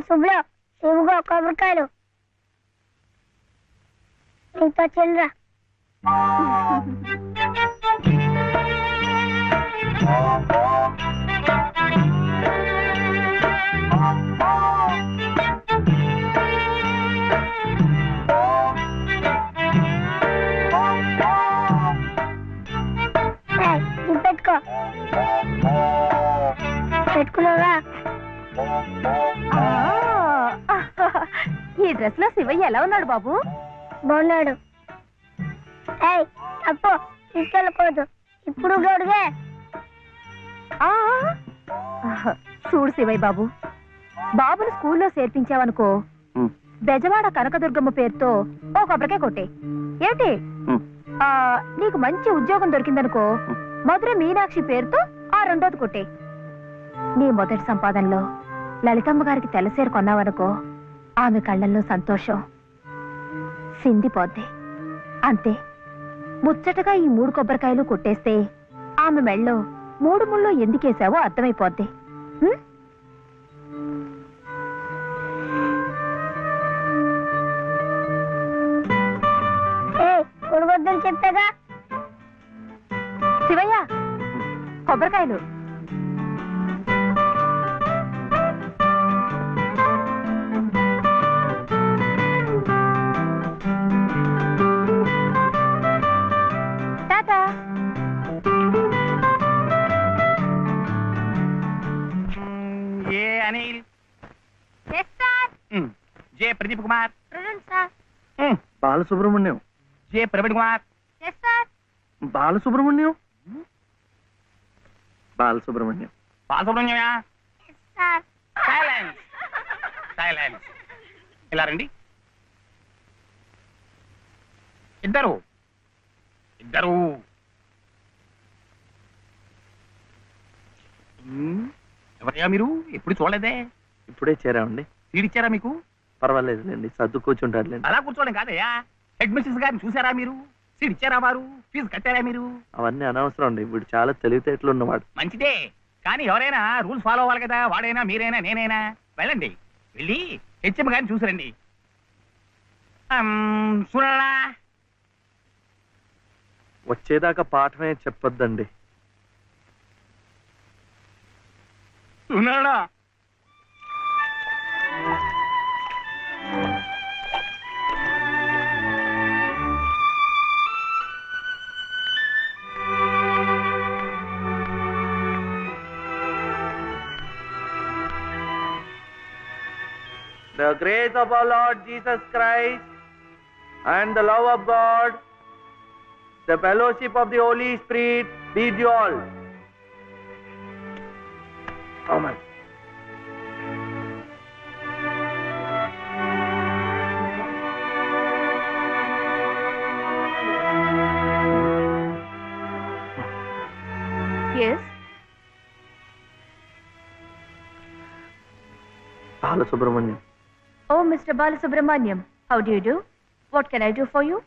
శుభ్లో ఇవిగో కొబ్బరికాయలు నీతో చెల్లరా. పెట్టుకో పెట్టుకున్నావా? ఈ డ్రెస్ లో శివయ్య ఎలా ఉన్నాడు బాబు? బాగున్నాడు. అప్పు తీసుకెళ్ళకూడదు, ఇప్పుడు గడుగే. చూడు శివయ్య బాబు, బాబుని స్కూల్లో చేర్పించావనుకో, బెజవాడ కనకదుర్గమ్మ పేరుతో ఓ కొబ్బరికాయ కొట్టే. ఏంటి నీకు మంచి ఉద్యోగం దొరికిందనుకో, మధుర మీనాక్షి పేరుతో ఆ రెండోది కొట్టే. నీ మొదటి సంపాదనలో లలితమ్మ గారికి తెల్లసేరు కొన్నావనుకో, ఆమె కళ్ళల్లో సంతోషం సిందిపోద్ది. అంతే, ముచ్చటగా ఈ 3 కొబ్బరికాయలు కొట్టేస్తే ఆమె మెళ్ళో 3 ముళ్ళు ఎందుకేసావో అర్థమైపోద్ది. కొడగొద్దని చెప్పాగా. శివయ్య, కొబ్బరికాయలు. Tata. A Anil, J Pradeep Kumar, Balasubrahmanyam, J Praveen Kumar, Balasubrahmanyam, Balasubrahmanyam, బాలసుబ్రహ్మణ్యమా? Silence silence. ఇలా రండి. ఇద్దరు ఇద్దరు. ఎవరయ్యా మీరు? ఎప్పుడు చూడలేదే. ఇప్పుడే చేరామండి. సీడిచ్చారా మీకు? పర్వాలేదులేండి, సర్దు కూర్చుంటారులేండి. అలా కూర్చోండి కాదయ్యా. హెడ్ మిస్సెస్ గారిని చూసారా మీరు? సీడిచ్చారా వారు? ఫీజు కట్టారా మీరు? అవన్నీ అనవసరం అండి, వీడు చాలా తెలివితేటలు ఉన్నవాడు. మంచిదే, కానీ ఎవరైనా రూల్స్ ఫాలో అవ్వాలి కదా. వాడైనా మీరైనా నేనైనా. వెళ్ళండి, వెళ్ళి హెచ్ఎం గారిని చూసిరండి. చూడాలా? వచ్చేదాకా పాఠమే చెప్పొద్దండి. ఉన్నాడా? The grace of our Lord Jesus Christ and the love of God, the fellowship of the Holy Spirit be with you all. Amen. Yes. Balasubramaniam. Oh, Mr. Balasubramaniam, how do you do? What can I do for you?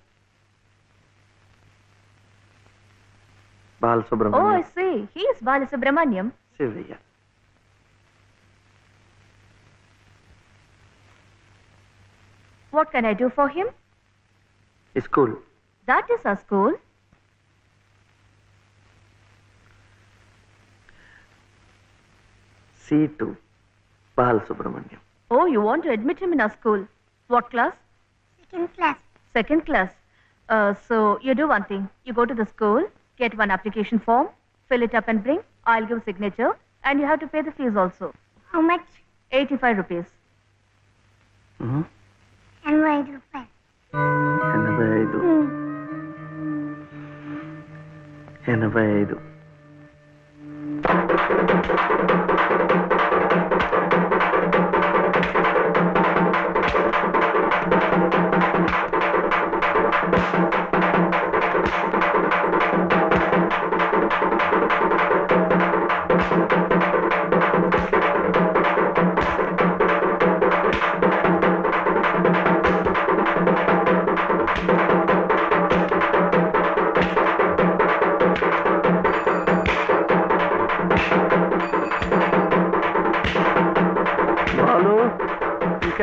Balasubramaniam. Oh, I see. He is Balasubramaniam. Sivaya. What can I do for him? School. That is our school. C2. Balasubramaniam. Oh, you want to admit him in our school. What class? Second class. Second class. So you do one thing. You go to the school, get one application form, fill it up and bring. I'll give signature and you have to pay the fees also. How much? 85 rupees. Mm-hmm. 85 rupees. 85.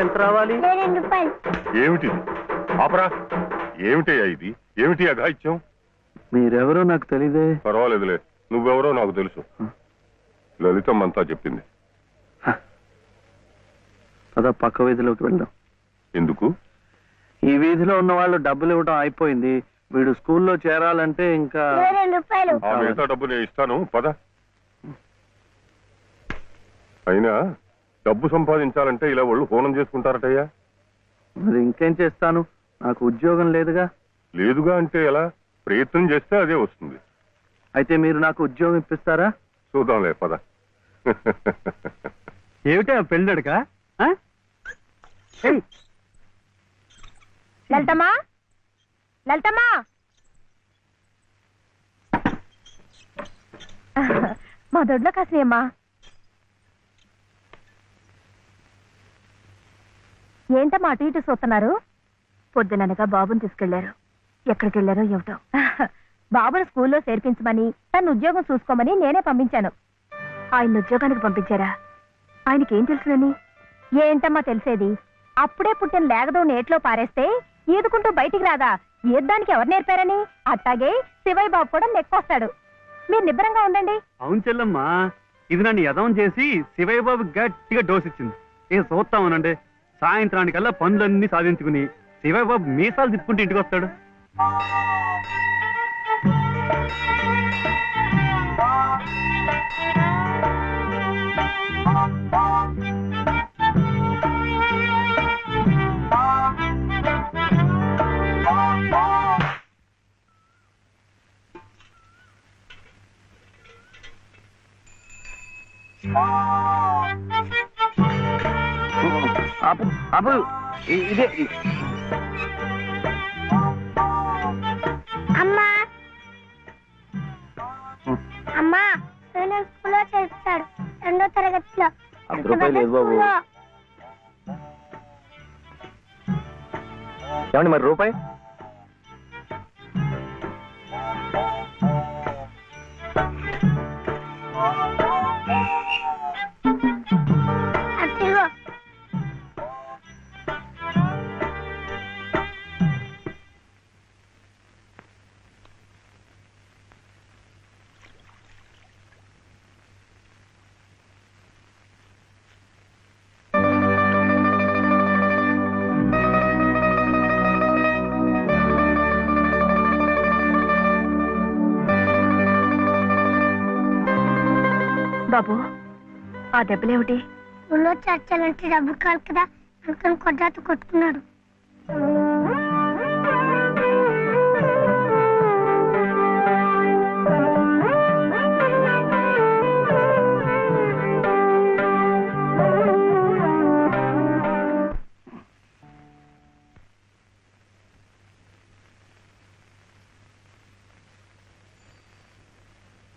ఎంత రావాలి? 2 రూపాయలు. ఏమిటి ఆపరా? ఏమిటయ్యా ఇది? ఏమిటి అఘాయిత్యం? మీరెవరో నాకు తెలీదే. పర్వాలేదులే, నువ్వెవరో నాకు తెలుసు. లలితమ్మంతా చెప్పింది. అదా పక్క వీధిలోకి వెళ్దాం. ఎందుకు? ఈ వీధిలో ఉన్న వాళ్ళు డబ్బులు ఇవ్వడం అయిపోయింది. వీడు స్కూల్లో చేరాలంటే ఇంకా 2 రూపాయలు. ఆ మిగతా డబ్బు నేను ఇస్తాను, పద. అయినా డబ్బు సంపాదించాలంటే ఇలా వాళ్ళు హోనం చేసుకుంటారటయ్యా. మరి ఇంకేం చేస్తాను, నాకు ఉద్యోగం లేదుగా. లేదుగా అంటే ఎలా? ప్రయత్నం చేస్తే అదే వస్తుంది. అయితే మీరు నాకు ఉద్యోగం ఇప్పిస్తారా? చూద్దాంలే, పద. ఏమిటా పెళ్ళడుక? లలితమ్మా, లలితమ్మా, మా దొడ్లో కాసినమ్మా. ఏంటమ్మా అటు ఇటు చూస్తున్నారు? పొద్దుననగా బాబుని తీసుకెళ్లారు. ఎక్కడికి వెళ్ళారో ఏమిటో. బాబుని స్కూల్లో చేర్పించమని, తన ఉద్యోగం చూసుకోమని నేనే పంపించాను. ఆయన ఉద్యోగానికి పంపించారా? ఆయనకేం తెలుసునని? ఏంటమ్మా తెలిసేది? అప్పుడే పుట్టిన లేగదో నేట్లో పారేస్తే ఈదుకుంటూ బయటికి రాదా? ఈద్దానికి ఎవరు నేర్పారని? అట్టాగే శివయ్య బాబు కూడా నెక్కొస్తాడు. మీరు నిబ్బరంగా ఉండండి. అవును చెల్లమ్మా, ఇది నన్ను యదవం చేసి శివయ్య బాబు గట్టిగా డోస్ ఇచ్చింది. ఏం చూస్తామనండి, సాయంత్రానికల్లా పనులన్నీ సాధించుకుని శివయ్య బాబు మీసాలు తిప్పుకుంటూ ఇంటికి వస్తాడు. అబ్బు ఇదే అమ్మా, అమ్మా, నేను స్కూల్లో చేస్తాడు 2వ తరగతిలో. 10 రూపాయలు లేదు బాబు. ఏమండి మరి రూపాయి? అదిగో. బాబు, ఆ దెబ్బలేమిటి? స్కూల్లో చర్చలంటే డబ్బు కాదు కదా, అందుకని కొట్టాతో కొట్టుకున్నాడు.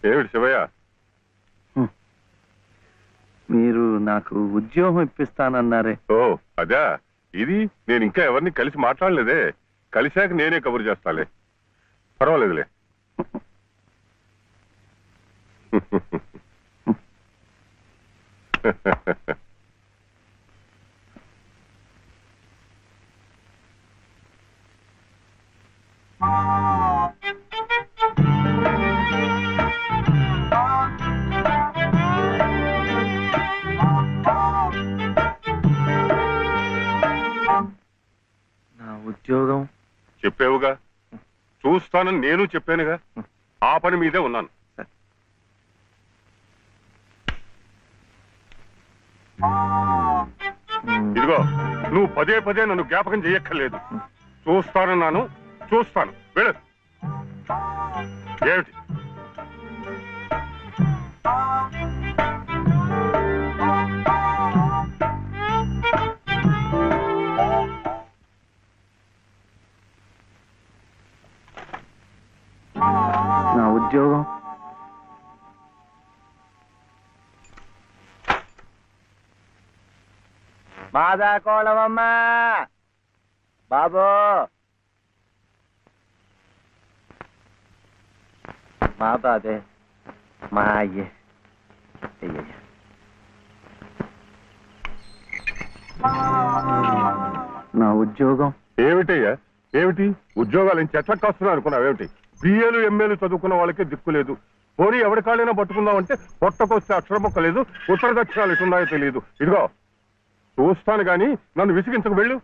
ఏమిటి శివయ్య? మీరు నాకు ఉద్యోగం ఇప్పిస్తానన్నారే. ఓ అదా, ఇది నేను ఇంకా ఎవరిని కలిసి మాట్లాడలేదే. కలిశాక నేనే కబురు చేస్తాలే, పర్వాలేదులే. నా ఉద్యోగం చెప్పావుగా, చూస్తానని నేను చెప్పానుగా. ఆ పని మీదే ఉన్నాను. ఇదిగో, నువ్వు పదే పదే నన్ను జ్ఞాపకం చేయక్కర్లేదు. చూస్తానన్నాను, చూస్తాను. వెళ్ళు. ఏమిటి? నా ఉద్యోగం మాదా కోళమమ్మా బాబు, మా బాబే, మా అయ్యే. అయ్యయ్య నా ఉద్యోగం ఏమిటయ్యా ఏమిటి ఉద్యోగాలు చెట్ల కాస్తున్నా అనుకున్నావు ఏమిటి బిఏలు ఎంఏలు చదువుకున్న వాళ్ళకే దిక్కు లేదు పోనీ ఎవరి కాళ్ళైనా పట్టుకుందామంటే పొట్టకొస్తే అక్షర మొక్క లేదు ఉత్తర దక్షిణాలు ఎటున్నాయో తెలియదు ఇదిగో చూస్తాను గాని నన్ను విసిగించకు వెళ్ళు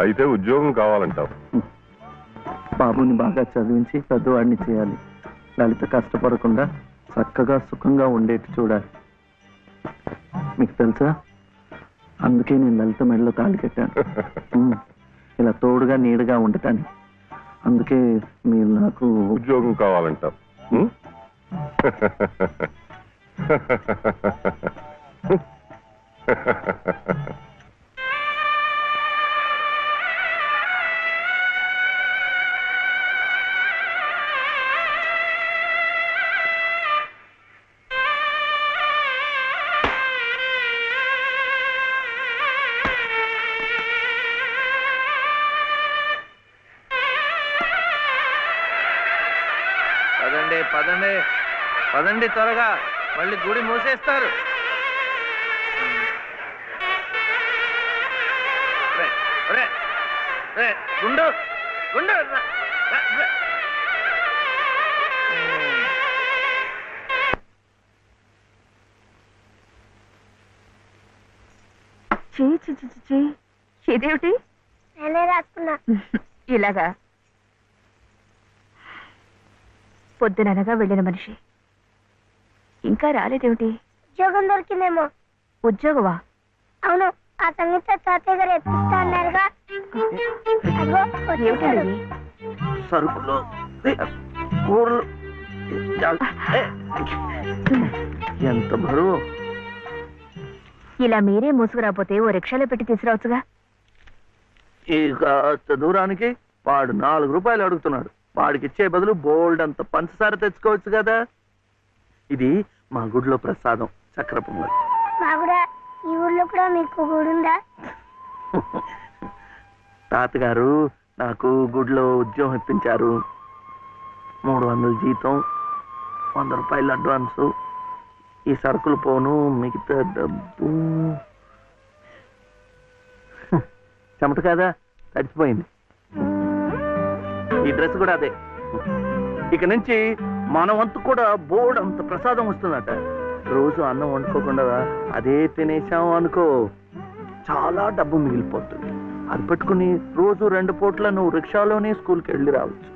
అయితే ఉద్యోగం కావాలంటావు బాబుని బాగా చదివించి పెద్దవాడిని చేయాలి లలిత కష్టపడకుండా చక్కగా సుఖంగా ఉండేట్టు చూడాలి మీకు తెలుసా అందుకే నేను లలిత మెడలో తాళి కట్టాను ఇలా తోడుగా నీడగా ఉండటానికి అందుకే మీరు నాకు ఉద్యోగం కావాలంటావు పదండి పదండి పదండి త్వరగా మళ్ళీ గుడి మూసేస్తారు గుండు గుండు ఇదేమిటి నేనే రాసుకున్నా ఇలాగా పొద్దుననగా వెళ్ళిన మనిషి ఇంకా రాలేదేమిటి ఉద్యోగం దొరికిందేమో ఉద్యోగమా అవును ఆ సంగీత తాతయ్య గారు ఎప్పిస్తా అన్నారుగా అదిగో వచ్చేసాడు. ఏమిటండి సరుకులు కూరలు ఎంత బరువు ఇలా మీరే మూసుకురాపోతే ఓ రిక్షాలో పెట్టి తీసుకురావచ్చుగా ఇక దూరానికి వాడు 4 రూపాయలు అడుగుతున్నాడు వాడికి ఇచ్చే బదులు బోల్డ్ అంత పంచదార తెచ్చుకోవచ్చు కదా ఇది మా గుడిలో ప్రసాదం చక్కెర పొంగల్ మా కూడా ఈ ఊర్లో కూడా మీకు గుడుందా తాతగారు నాకు గుడిలో ఉద్యోగం ఇప్పించారు 300 జీతం 100 రూపాయలు అడ్వాన్సు ఈ సరుకులు పోను మిగతా డబ్బు చెమట కదా తడిచిపోయింది ఈ డ్రెస్ కూడా అదే ఇక నుంచి మన వంతు కూడా బోర్డు అంత ప్రసాదం వస్తుందట రోజు అన్నం వండుకోకుండా అదే తినేసాం అనుకో చాలా డబ్బు మిగిలిపోతుంది అది పెట్టుకుని రోజు 2 పూట్ల నువ్వు రిక్షాలోనే స్కూల్కి వెళ్ళి రావచ్చు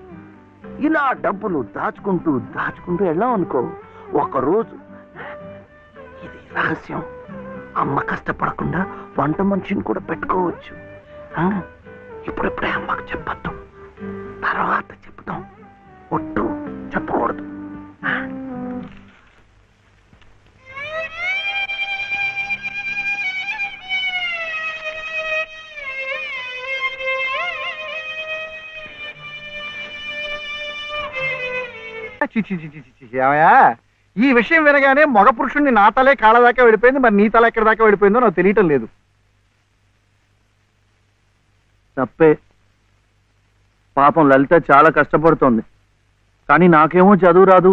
ఇలా డబ్బులు దాచుకుంటూ దాచుకుంటూ వెళ్ళాం అనుకో ఒకరోజు ఇది రహస్యం అమ్మ కష్టపడకుండా వంట మనిషిని కూడా పెట్టుకోవచ్చు ఇప్పుడిప్పుడే అమ్మకు చెప్పద్దు తర్వాత చెప్తాం ఒట్టు చెప్పకూడదు ఏమయ్యా ఈ విషయం వినగానే మగ పురుషుణ్ణి నా తలే కాళ్ళ దాకా వెళ్ళిపోయింది మరి నీ తల ఎక్కడి దాకా వెళ్ళిపోయిందో నాకు తెలియటం లేదు తప్పే పాపం లలిత చాలా కష్టపడుతోంది కానీ నాకేమో చదువు రాదు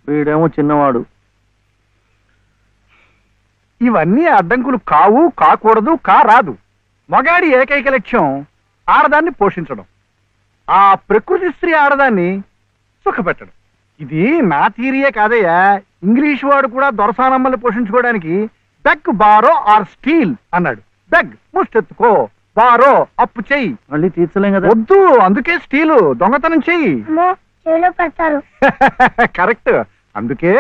వీడేమో చిన్నవాడు ఇవన్నీ అడ్డంకులు కావు కాకూడదు రాదు మగాడి ఏకైక లక్ష్యం ఆడదాన్ని పోషించడం ఆ ప్రకృతి స్త్రీ ఆడదాన్ని సుఖపెట్టడం ఇది నా థీరియే కాదయ్యా ఇంగ్లీష్ వాడు కూడా దొరసానమ్మల్ని పోషించుకోవడానికి బెగ్ బారో ఆర్ స్టీల్ అన్నాడు బెగ్ ముష్టెత్తుకో బారో అప్పు చెయ్యి మళ్ళీ తీర్చలేం కదా వద్దు అందుకే స్టీలు దొంగతనం చెయ్యి అమ్మో చెవిలో పెడతారు కరెక్ట్ అందుకే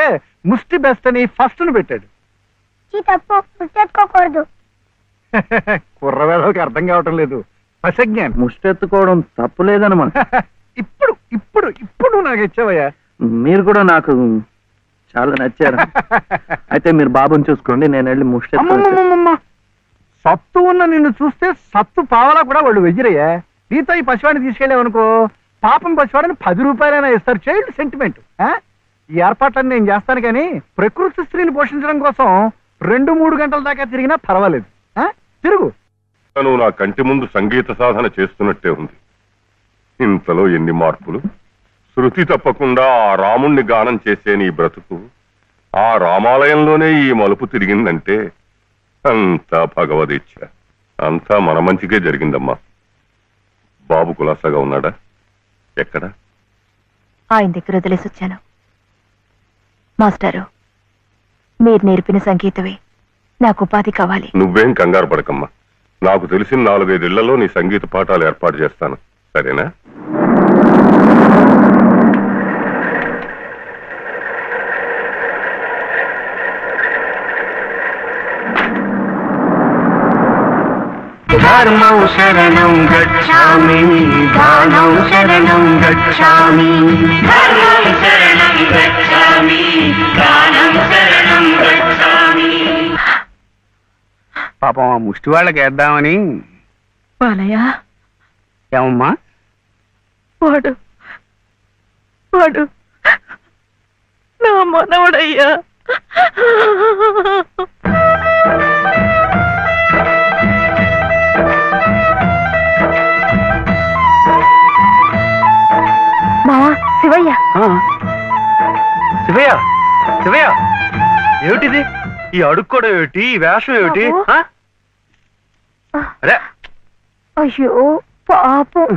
ముష్టి బెస్ట్ అని ఫస్ట్ ను పెట్టాడు తప్పు గుర్తెత్తుకోకూడదు కుర్రవేదకి అర్థం కావటం లేదు పసజ్ఞానం ముష్టెత్తుకోవడం తప్పులేదనమాట ఇప్పుడు ఇప్పుడు ఇప్పుడు నాకు ఇచ్చావయ్యా మీరు కూడా నాకు చాలా నచ్చారు. అయితే మీరు బాబుని చూసుకోండి, నేను వెళ్ళి ముష్టి సత్తు ఉన్న నిన్ను చూస్తే సత్తు పావలా కూడా వాళ్ళు వెయ్యరయ్యా. నీతో ఈ పసివాడిని తీసుకెళ్ళావనుకో, పాపం పసివాడిని 10 రూపాయలైనా ఇస్తారు. Child sentiment. ఈ ఏర్పాట్లన్నీ నేను చేస్తాను, కానీ ప్రకృతి స్త్రీని పోషించడం కోసం 2-3 గంటల దాకా తిరిగినా పర్వాలేదు. తిరుగు. నువ్వు నా కంటి ముందు సంగీత సాధన చేస్తున్నట్టే ఉంది. ఇంతలో ఎన్ని మార్పులు! శృతి తప్పకుండా ఆ రాముణ్ణి గానం చేసే నీ బ్రతుకు ఆ రామాలయంలోనే ఈ మలుపు తిరిగిందంటే అంతా భగవదీచ్ఛ. అంతా మన మంచికే జరిగిందమ్మా. బాబు కులాసాగా ఉన్నాడా? ఎక్కడ? ఆయన దగ్గర వదిలేసి వచ్చాను. మాస్టారు, మీరు నేర్పిన సంగీతమే నాకు ఉపాధి కావాలి. నువ్వేం కంగారు పడకమ్మా. నాకు తెలిసిన 4-5 ఇళ్లలో నీ సంగీత పాఠాలు ఏర్పాటు చేస్తాను, సరేనా? ధర్మం శరణం గచ్ఛామి, దానం శరణం గచ్ఛామి, ధర్మం శరణం గచ్ఛామి, దానం శరణం గచ్ఛామి. పాపం ఆ ముష్టి వాళ్ళకి వేద్దామని. బాలయ్య, ఏమమ్మా? వాడు నా మనవడయ్యా. మావా, శివయ్య. శివయ్య, శివయ్య, ఏమిటిది? ఈ అడుక్కోవడం ఏమిటి? ఈ వేషం ఏమిటి? అరే, అయ్యో పాపం.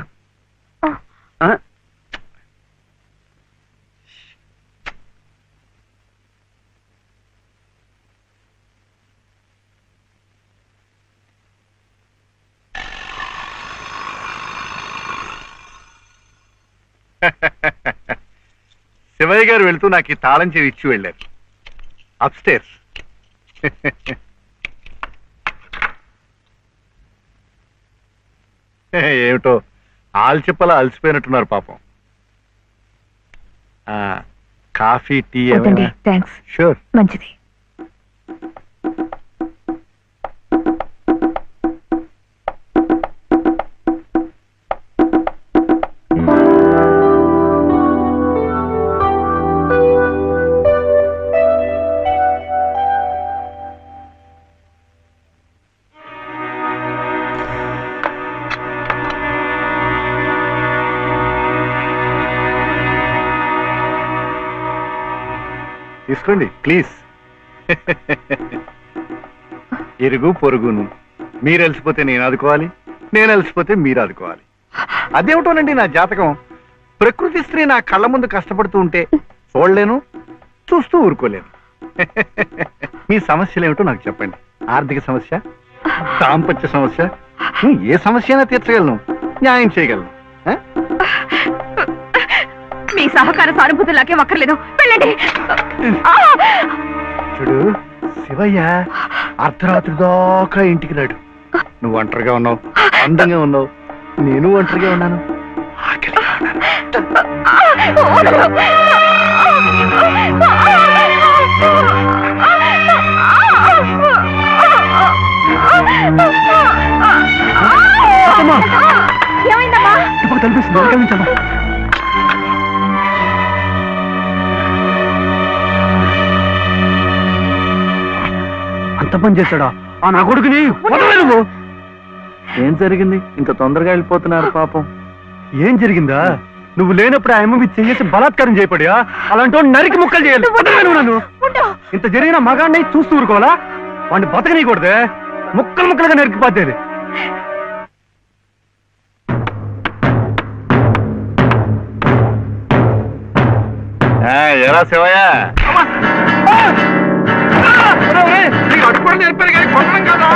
శివయ్య గారు వెళ్తూ నాకు ఈ తాళం చెవి ఇచ్చి వెళ్ళారు. అప్స్టేర్స్. ఏమిటో ఆల్చిప్పలా అలసిపోయినట్టున్నారు పాపం. కాఫీ, టీ ఏమైనా? థ్యాంక్స్. షూర్. మంచిది. తీసుకోండి ప్లీజ్. ఇరుగు పొరుగును. మీరు అలసిపోతే నేను ఆదుకోవాలి, నేను అలసిపోతే మీరు ఆదుకోవాలి. అదేమిటోనండి నా జాతకం. ప్రకృతి స్త్రీ నా కళ్ళ ముందు కష్టపడుతూ ఉంటే చూడలేను, చూస్తూ ఊరుకోలేను. మీ సమస్యలు ఏమిటో నాకు చెప్పండి. ఆర్థిక సమస్య, దాంపత్య సమస్య, ఏ సమస్య అయినా తీర్చగలను, న్యాయం చేయగలను. మీ సహకార సానుభూతులు నాకేం అక్కర్లేదు, వెళ్ళండి. చూడు శివయ్య అర్ధరాత్రి దాకా ఇంటికి రాడు. నువ్వు ఒంటరిగా ఉన్నావు, అందంగా ఉన్నావు, నేను ఒంటరిగా ఉన్నాను, ఆకలిగా ఉన్నాను. ఏమైందమ్మా? ఇప్పుడు కనిపిస్తుంది, కనిపించమ్మా. అంత పని చేశాడా ఆ నా కొడుకుని? నువ్వు ఏం జరిగింది? ఇంత తొందరగా వెళ్ళిపోతున్నారు పాపం. ఏం జరిగిందా? నువ్వు లేనప్పుడు ఆ అమ్మ మీద చేసి బలాత్కారం చేయబడియా? అలాంటి నరికి ముక్కలు చేయాలి. నన్ను ఇంత జరిగిన మగాడిని చూస్తూ ఊరుకోవాలా? వాడిని బతకనీయకూడదే, ముక్కలు ముక్కలుగా నరికిపోతేది. ఎలా శివయ్య? అడుగుని నేర్పారు కానీ కొట్టడం కదా.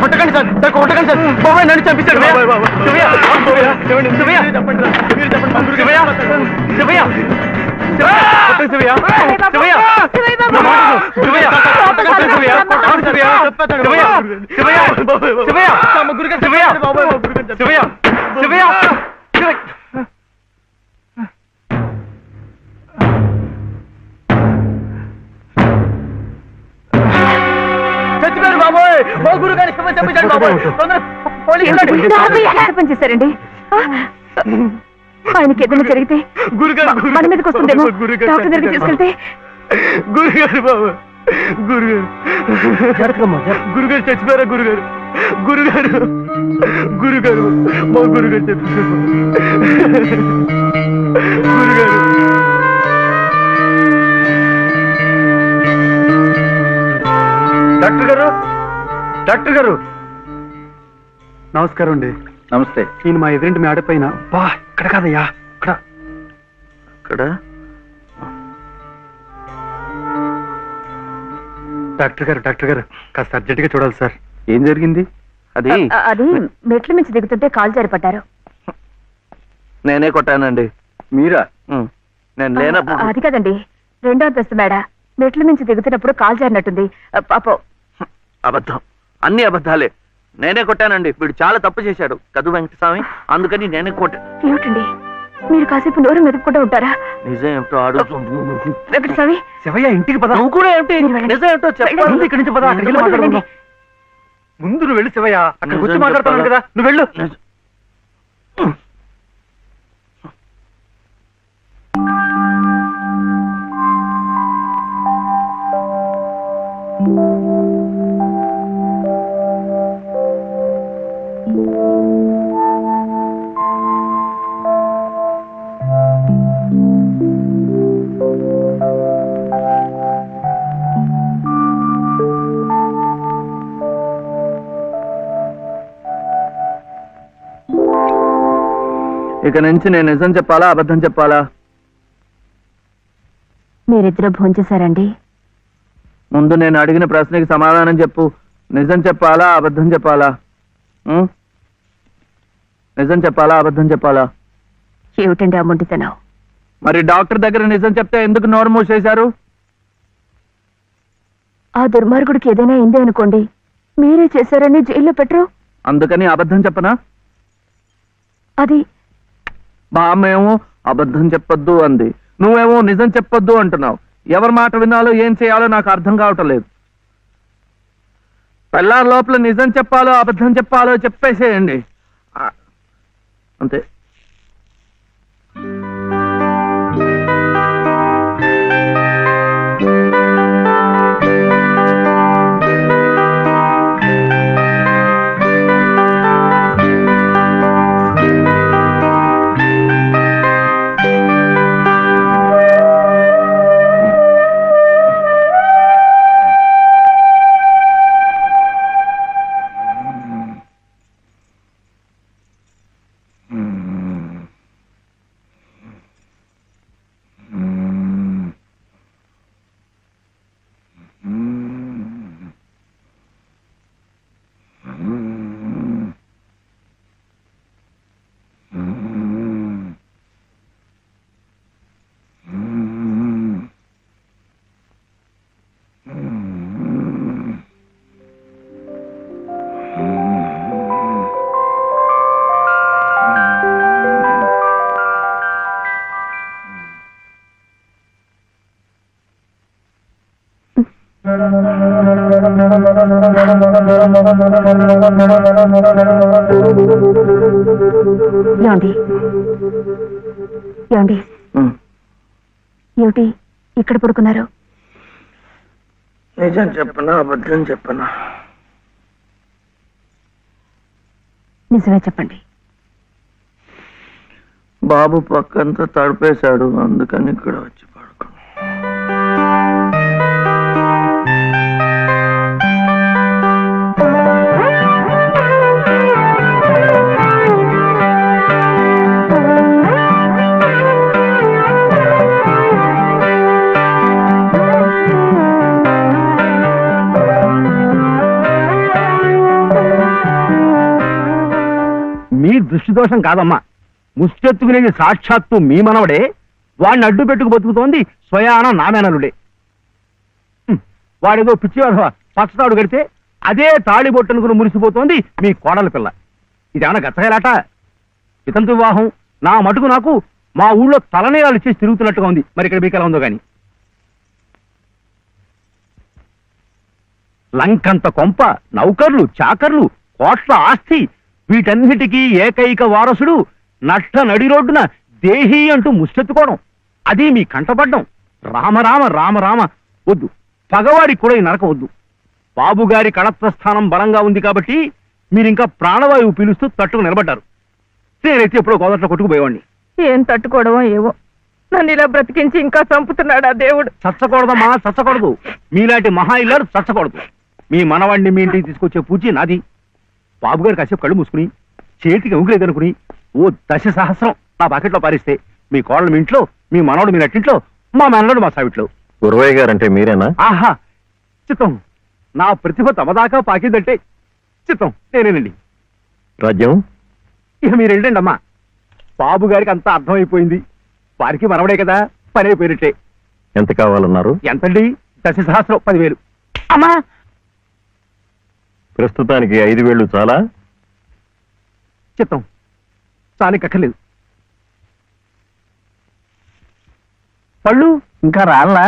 కొట్టకండి సార్ కొట్టకండి సార్ బాబాయ్ నన్ను చంపించాడు శివయ్య శివయ్య శివయ్య శివయ్య చచ్చిపోయారు బాబోయ్ మా గురు గారి చంపించాడు బాబోయ్ పని చేశారండి ఆయనకి ఏదైనా జరిగితే మన మీదకి వస్తుందేమో డాక్టర్ దగ్గరికి తీసుకెళ్తే గురుగారు బాబు గురుగారు చచ్చిపోయారా గురుగారు గురుగారు మా గురుగారు చచ్చిపోయారు గురుగారు డాక్టర్ గారు నమస్కారం అండి. నమస్తే. ఈయన మా ఎదురింటి మేడ పైన బా ఇక్కడ కాదయ్యా ఇక్కడ డాక్టర్ గారు కాస్త అర్జెంట్ గా చూడాలి సార్. ఏం జరిగింది? అది మెట్ల మించి దిగుతుంటే కాలు జారిపడ్డారు. నేనే కొట్టానండి. మీరా? నేను లేనప్పుడు. అది కదండి, 2వ అంతస్తు మేడ మెట్ల మించి దిగుతున్నప్పుడు కాలు జారినట్టుంది. పాపం. అబద్ధం, అన్ని అబద్ధాలే. నేనే కొట్టానండి. వీడు చాలా తప్పు చేశాడు కదు వెంకటస్వామి, అందుకని నేనే కొట్టాను. ఏమిటండి మీరు కాసేపు నోరు మెదుపుకుంటూ ఉంటారా? నిజం ఏమిటో అడుగుతుంది వెంకటస్వామి. శివయ్య ఇంటికి పద. నువ్వు కూడా ఏమిటి నిజం ఏమిటో చెప్పాలి. ఇక్కడి నుంచి పద, అక్కడికి వెళ్ళి మాట్లాడుకుందాం. ముందు నువ్వు వెళ్ళు శివయ్య, అక్కడ వచ్చి మాట్లాడుతున్నాను కదా, నువ్వు వెళ్ళు. ఇక నుంచి నేను నిజం చెప్పాలా అబద్ధం చెప్పాలా? మీరిద్దరూ భోంచేశారండి? ముందు నేను అడిగిన ప్రశ్నకి సమాధానం చెప్పు. నిజం చెప్పాలా అబద్ధం చెప్పాలా? నిజం చెప్పాలా అబద్ధం చెప్పాలా? ఏమిటండి ఆ మొండితనం? మరి డాక్టర్ దగ్గర నిజం చెప్తే ఎందుకు నోరు మూసేశారు? ఆ దుర్మార్గుడికి ఏదైనా అయిందే అనుకోండి, మీరే చేశారని జైల్లో పెట్టరు. అందుకని అబద్ధం చెప్పనా? అది బామ్మేమో అబద్ధం చెప్పొద్దు అంది, నువ్వేమో నిజం చెప్పొద్దు అంటున్నావు. ఎవరి మాట వినాలో ఏం చేయాలో నాకు అర్థం కావటం లేదు. పెళ్ళారి లోపల నిజం చెప్పాలో అబద్ధం చెప్పాలో చెప్పేసేయండి అంతే. ఏమండి ఏమిటి ఇక్కడ పడుకున్నారు? నిజం చెప్పనా అబద్ధం చెప్పనా? నిజమే చెప్పండి. బాబు పక్కంతా తడిపేశాడు, అందుకని ఇక్కడ వచ్చి పడుకున్నా. మీ దృష్టి దోషం కాదమ్మా, ముష్టెత్తుకునేది సాక్షాత్తు మీ మనవడే, వాడిని అడ్డు పెట్టుకు బతుకుతోంది స్వయాన నామేనలుడే. వాడేదో పిచ్చి పచ్చతాడు కడితే అదే తాళిబొట్టనుకుని మురిసిపోతోంది మీ కోడల పిల్ల. ఇదేమన్నా గచ్చగలాట? వితంతు వివాహం నా మటుకు నాకు మా ఊళ్ళో తలనేరాలు ఇచ్చేసి తిరుగుతున్నట్టుగా ఉంది. మరి ఇక్కడ మీకు ఎలా ఉందో గాని. లంకంత కొంప, నౌకర్లు, చాకర్లు, కోట్ల ఆస్తి, వీటన్నిటికీ ఏకైక వారసుడు నట్ట నడి రోడ్డున దేహి అంటూ ముష్టెత్తుకోవడం, అది మీ కంటపడ్డం. రామరామ రామరామ వద్దు, పగవాడికి కూడా ఈ నరకం వద్దు. బాబుగారి కళత్వస్థానం బలంగా ఉంది కాబట్టి మీరింకా ప్రాణవాయువు పీలుస్తూ తట్టుకు నిలబడ్డారు. నేనైతే ఎప్పుడో గోదట్లో కొట్టుకుపోయేవాడిని. ఏం తట్టుకోవడమో ఏవో, నన్ను ఇలా బ్రతికించి ఇంకా చంపుతున్నాడా దేవుడు. చచ్చకూడదమ్మా, చచ్చకూడదు. మీలాంటి మహా ఇల్లారు చచ్చకూడదు. మీ మనవాడిని మీ ఇంటికి తీసుకొచ్చే పూచి నాది. బాబుగారు కాసేపు కళ్ళు మూసుకుని చేతికి ఉంగులేదనుకుని ఓ 10 సహస్రం నా బకెట్లో పారిస్తే మీ కోడలు మీ ఇంట్లో, మీ మనవడు మీ నట్టింట్లో, మా మనవడు మా సావిట్లో. గురవయ్య గారంటే మీరేనా? ఆహా, చిత్తం. నా ప్రతిభ తమదాకా పాకిందంటే చిత్తం నేనేనండి. రాజ్యం ఇక మీరు వెళ్ళండి అమ్మా. బాబు గారికి అంతా అర్థమైపోయింది. వారికి మనవడే కదా, పని అయిపోయినట్టే. ఎంత కావాలన్నారు? ఎంతండి? 10 సహస్రం, 10,000. అమ్మా, ప్రస్తుతానికి 5,000 చాలా? చిత్తం చాలికక్కర్లేదు. పళ్ళు ఇంకా రాళ్ళా?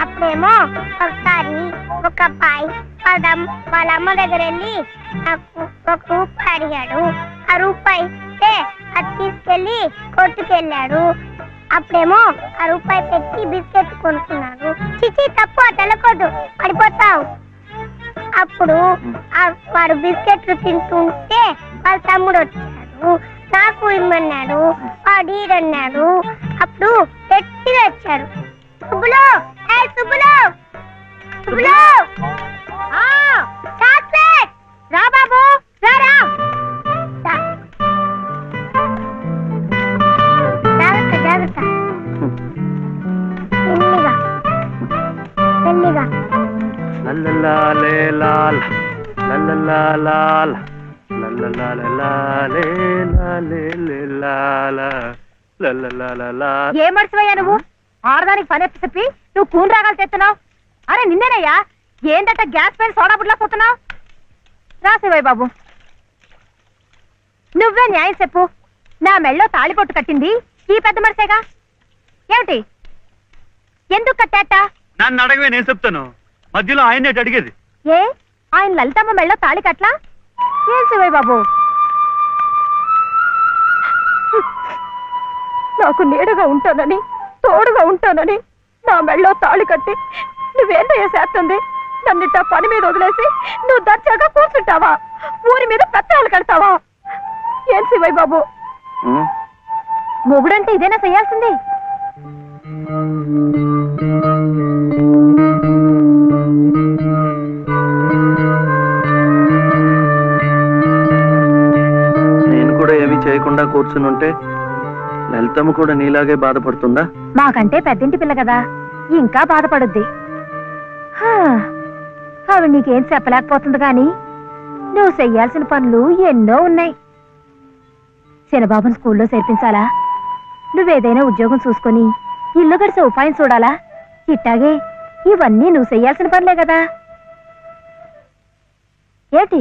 అప్పుడేమో ఒకసారి ఒక అబ్బాయి వాళ్ళ అమ్మ దగ్గర వెళ్ళి నాకు 1 రూపాయి అడిగాడు. ఆ రూపాయి ఇస్తే అది తీసుకెళ్లి కొట్టుకెళ్ళాడు. అప్పుడేమో ఆ రూపాయి పెట్టి బిస్కెట్ కొనుక్కున్నాడు. చిచి, తప్పు, తెలకొద్దు, పడిపోతావు. అప్పుడు వాడు బిస్కెట్లు తింటుంటే వాళ్ళ తమ్ముడు వచ్చాడు. నాకు ఇమ్మన్నాడు, వాడు ఈడన్నాడు. అప్పుడు గట్టిగా వచ్చాడు. సుబ్బులు, సుబ్బులు, సుబ్బులు, చాక్లెట్ రా బాబు, రారా. జాగ్రత్త జాగ్రత్త, మెల్లిగా మెల్లిగా. ఏ మర్చిపోయా నువ్వు? ఆడదానికి పని చెప్పి నువ్వు కూని రాగాలు తెస్తున్నావు. అరే నిన్నేనయ్యా, ఏందట గ్యాస్ పైన సోడా బుడ్లా పోతున్నావు? రాసేవాయి బాబు, నువ్వే న్యాయం చెప్పు. నా మెళ్ళో తాళిపొట్టు కట్టింది ఈ పెద్ద మనిషేగా. ఏమిటి, ఎందుకు కట్టాట? నన్ను అడగవే, నేను చెప్తాను. మధ్యలో ఆయనే అడిగేది. ఏ, ఆయన లలితమ్మ మెళ్ళో తాళి కట్లా? ఏం శివయ్య బాబు, నాకు నీడగా ఉంటానని, తోడుగా ఉంటానని నా మెళ్ళో తాళి కట్టి నువ్వేందయ్యా చేస్తుంది? నన్నిట్ట పని మీద వదిలేసి నువ్వు దర్జాగా కూర్చుంటావా? ఊరి మీద పత్రాలు కడతావా? ఏం శివయ్య బాబు, మొగుడంటే ఇదేనా చేయాల్సింది? నేను కూడా ఏమీ చేయకుండా కూర్చుని ఉంటే లలితమ్మ కూడా నీలాగే బాధపడుతుందా? మాకంటే పెద్దింటి పిల్ల కదా, ఇంకా బాధపడుద్ది. ఆవిడ నీకేం చెప్పలేకపోతుంది గాని నువ్వు చెయ్యాల్సిన పనులు ఎన్నో ఉన్నాయి. చిన్నబాబుని స్కూల్లో చేర్పించాలా, నువ్వేదైనా ఉద్యోగం చూసుకొని ఇల్లు గడిచే ఉపాయం చూడాలా. ఇట్టాగే ఇవన్నీ నువ్వు చెయ్యాల్సిన పనులే కదా. ఏంటి,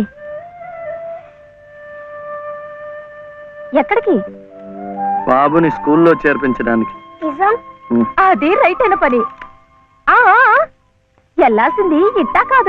ఎక్కడికి? బాబుని స్కూల్లో చేర్పించడానికి. అది రైట్ అయిన పని. వెళ్ళాల్సింది ఇట్టా కాదు.